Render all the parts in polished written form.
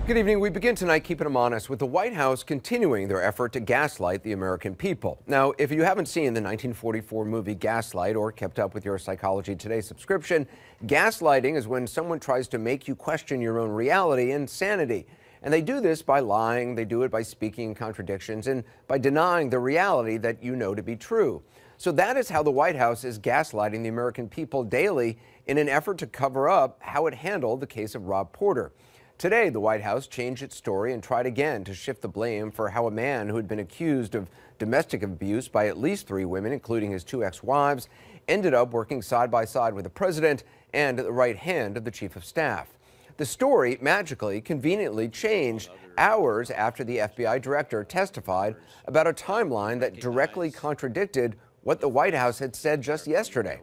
Good evening. We begin tonight keeping them honest with the White House continuing their effort to gaslight the American people. Now, if you haven't seen the 1944 movie Gaslight or kept up with your Psychology Today subscription, gaslighting is when someone tries to make you question your own reality and sanity. And they do this by lying, they do it by speaking in contradictions, and by denying the reality that you know to be true. So that is how the White House is gaslighting the American people daily in an effort to cover up how it handled the case of Rob Porter. Today, the White House changed its story and tried again to shift the blame for how a man who had been accused of domestic abuse by at least 3 women, including his 2 ex-wives, ended up working side by side with the president and at the right hand of the chief of staff. The story magically, conveniently changed hours after the FBI director testified about a timeline that directly contradicted what the White House had said just yesterday.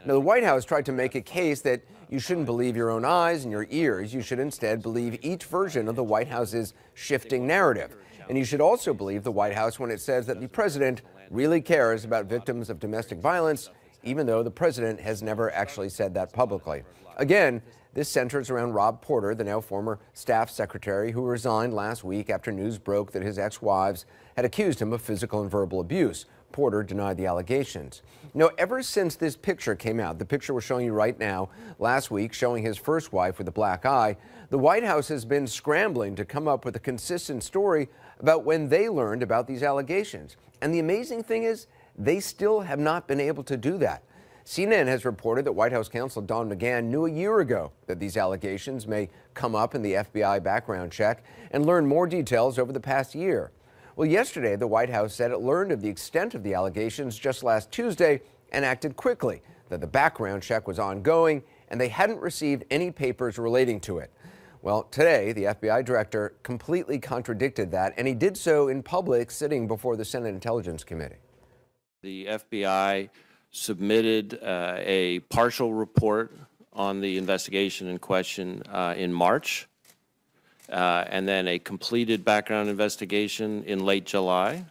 Now, the White House tried to make a case that you shouldn't believe your own eyes and your ears. You should instead believe each version of the White House's shifting narrative. And you should also believe the White House when it says that the president really cares about victims of domestic violence, even though the president has never actually said that publicly. Again, this centers around Rob Porter, the now former staff secretary who resigned last week after news broke that his ex-wives had accused him of physical and verbal abuse. Porter denied the allegations. Now, ever since this picture came out, the picture we're showing you right now, last week showing his first wife with a black eye, the White House has been scrambling to come up with a consistent story about when they learned about these allegations. And the amazing thing is, they still have not been able to do that. CNN has reported that White House counsel Don McGahn knew a year ago that these allegations may come up in the FBI background check and learned more details over the past year. Well, yesterday, the White House said it learned of the extent of the allegations just last Tuesday and acted quickly, that the background check was ongoing and they hadn't received any papers relating to it. Well, today, the FBI director completely contradicted that, and he did so in public, sitting before the Senate Intelligence Committee. The FBI submitted a partial report on the investigation in question in March. And then a completed background investigation in late July.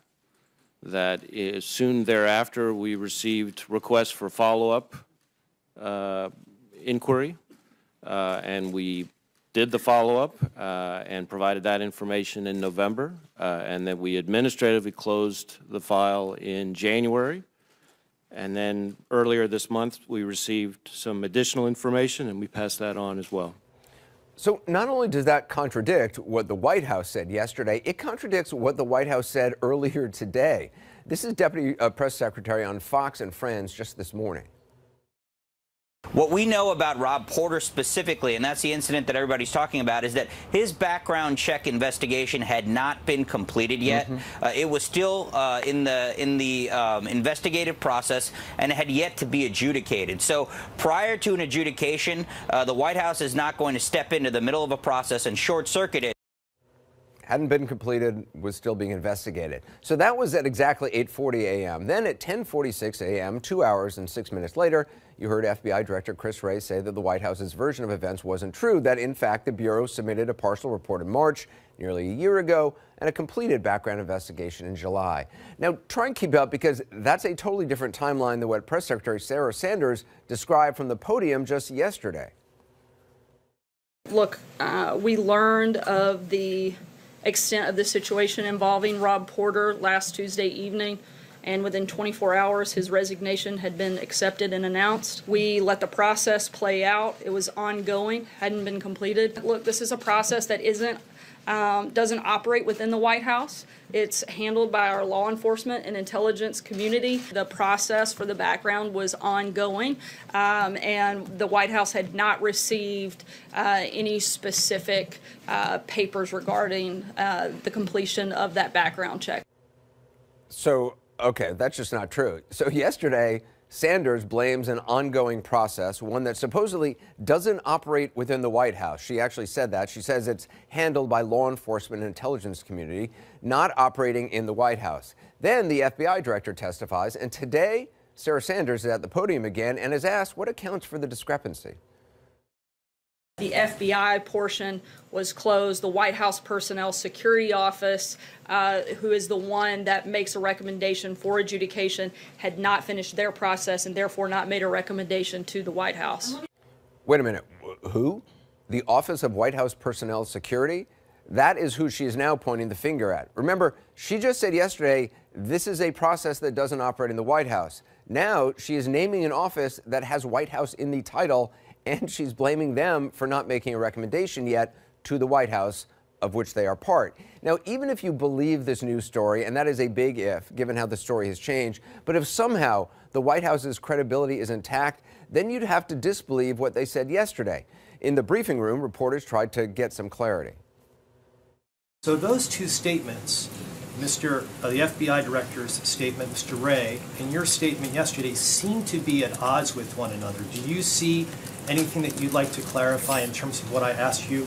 That is soon thereafter, we received requests for follow-up inquiry, and we did the follow-up and provided that information in November, and then we administratively closed the file in January. And then earlier this month, we received some additional information, and we passed that on as well. So not only does that contradict what the White House said yesterday, it contradicts what the White House said earlier today. This is Deputy Press Secretary on Fox and Friends just this morning. What we know about Rob Porter specifically, and that's the incident that everybody's talking about, is that his background check investigation had not been completed yet. It was still in the investigative process and had yet to be adjudicated. So prior to an adjudication, the White House is not going to step into the middle of a process and short-circuit it. Hadn't been completed, was still being investigated. So that was at exactly 8:40 a.m. Then at 10:46 a.m., 2 hours and 6 minutes later, you heard FBI Director Chris Wray say that the White House's version of events wasn't true, that in fact the Bureau submitted a partial report in March, nearly a year ago, and a completed background investigation in July. Now, try and keep up, because that's a totally different timeline than what Press Secretary Sarah Sanders described from the podium just yesterday. Look, we learned of the extent of the situation involving Rob Porter last Tuesday evening, and within 24 hours his resignation had been accepted and announced. We let the process play out. It was ongoing, hadn't been completed. Look, this is a process that doesn't operate within the White House. It's handled by our law enforcement and intelligence community. The process for the background was ongoing, and the White House had not received any specific papers regarding the completion of that background check. So, okay, that's just not true. So yesterday, Sanders blames an ongoing process, one that supposedly doesn't operate within the White House. She actually said that. She says it's handled by law enforcement and intelligence community, not operating in the White House. Then the FBI director testifies, and today Sarah Sanders is at the podium again and is asked what accounts for the discrepancy. The FBI portion was closed. The White House Personnel Security Office, who is the one that makes a recommendation for adjudication, had not finished their process and therefore not made a recommendation to the White House. Wait a minute. Who? The Office of White House Personnel Security? That is who she is now pointing the finger at. Remember, she just said yesterday, this is a process that doesn't operate in the White House. Now she is naming an office that has White House in the title, and she's blaming them for not making a recommendation yet to the White House, of which they are part. Now, even if you believe this news story, and that is a big if, given how the story has changed, but if somehow the White House's credibility is intact, then you'd have to disbelieve what they said yesterday. In the briefing room, reporters tried to get some clarity. So those two statements, the FBI director's statement, Mr. Wray, and your statement yesterday seem to be at odds with one another. Do you see anything that you'd like to clarify in terms of what I asked you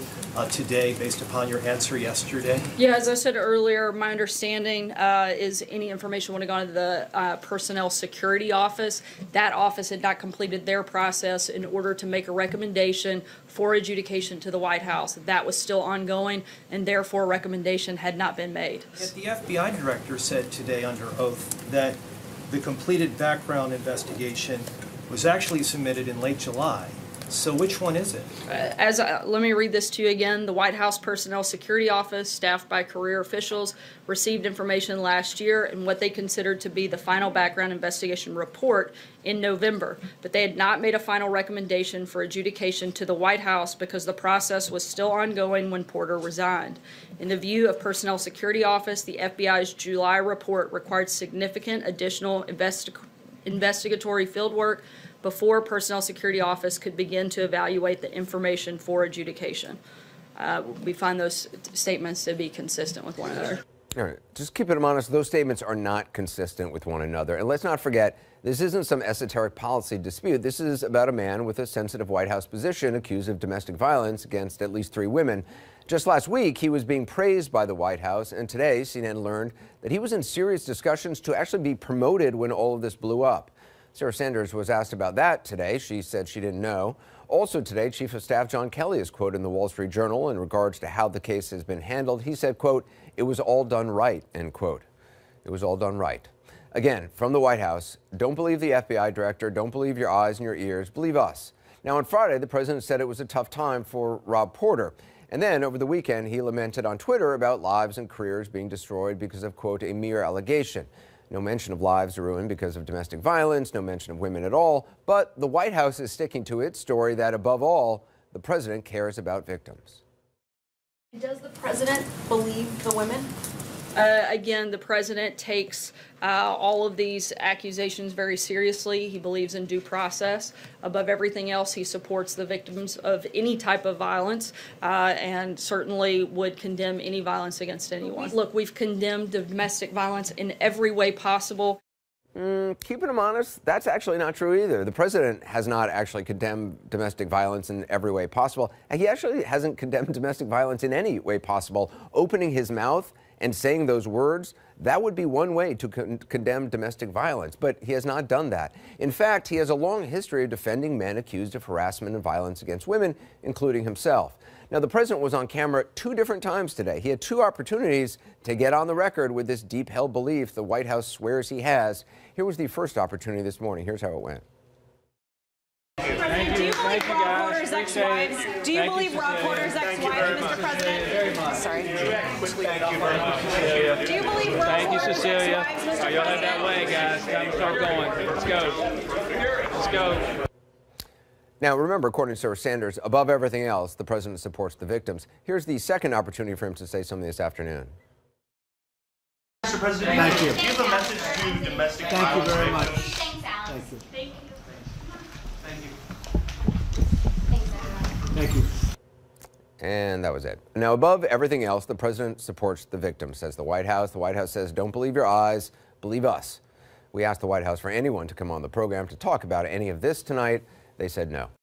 today based upon your answer yesterday? Yeah, as I said earlier, my understanding is any information would have gone to the Personnel Security Office. That office had not completed their process in order to make a recommendation for adjudication to the White House. That was still ongoing, and therefore a recommendation had not been made. Yet the FBI director said today under oath that the completed background investigation was actually submitted in late July. So which one is it? Let me read this to you again. The White House Personnel Security Office, staffed by career officials, received information last year in what they considered to be the final background investigation report in November. But they had not made a final recommendation for adjudication to the White House because the process was still ongoing when Porter resigned. In the view of Personnel Security Office, the FBI's July report required significant additional investigatory fieldwork before Personnel Security Office could begin to evaluate the information for adjudication. We find those statements to be consistent with one another. All right, just keeping them honest, those statements are not consistent with one another. And let's not forget, this isn't some esoteric policy dispute. This is about a man with a sensitive White House position accused of domestic violence against at least 3 women. Just last week, he was being praised by the White House, and today CNN learned that he was in serious discussions to actually be promoted when all of this blew up. Sarah Sanders was asked about that today. She said she didn't know. Also today, Chief of Staff John Kelly is quoted in the Wall Street Journal in regards to how the case has been handled. He said, quote, "It was all done right," end quote. It was all done right. Again, from the White House, don't believe the FBI director. Don't believe your eyes and your ears. Believe us. Now, on Friday, the president said it was a tough time for Rob Porter. And then over the weekend, he lamented on Twitter about lives and careers being destroyed because of, quote, "a mere allegation." No mention of lives ruined because of domestic violence, no mention of women at all. But the White House is sticking to its story that, above all, the president cares about victims. Does the president believe the women? Again, the president takes all of these accusations very seriously. He believes in due process. Above everything else, he supports the victims of any type of violence and certainly would condemn any violence against anyone. Look, we've condemned domestic violence in every way possible. Keeping them honest, that's actually not true either. The president has not actually condemned domestic violence in every way possible. And he actually hasn't condemned domestic violence in any way possible. Opening his mouth and saying those words, that would be one way to condemn domestic violence. But he has not done that. In fact, he has a long history of defending men accused of harassment and violence against women, including himself. Now, the president was on camera 2 different times today. He had 2 opportunities to get on the record with this deep-held belief the White House swears he has. Here was the first opportunity this morning. Here's how it went. President, do you believe Rob Porter's ex-wives? Do you believe Rob Porter's ex-wives, Mr. President? Very much. Sorry. Thank you, Cecilia. Do you believe Rob Thank you, Porter's Cecilia. ex-wives, Mr. All right, y'all head that President? way, guys. Time to start going. Let's go. Let's go. Now, remember, according to Sarah Sanders, above everything else, the president supports the victims. Here's the second opportunity for him to say something this afternoon. Mr. President, thank you. Do you have a message to domestic Thank you violence very much. victims? Thanks, Alex. Thank you. Thank you. Thank you. Thanks, everyone. Thank you. And that was it. Now, above everything else, the president supports the victims, says the White House. The White House says, don't believe your eyes, believe us. We asked the White House for anyone to come on the program to talk about any of this tonight. They said no.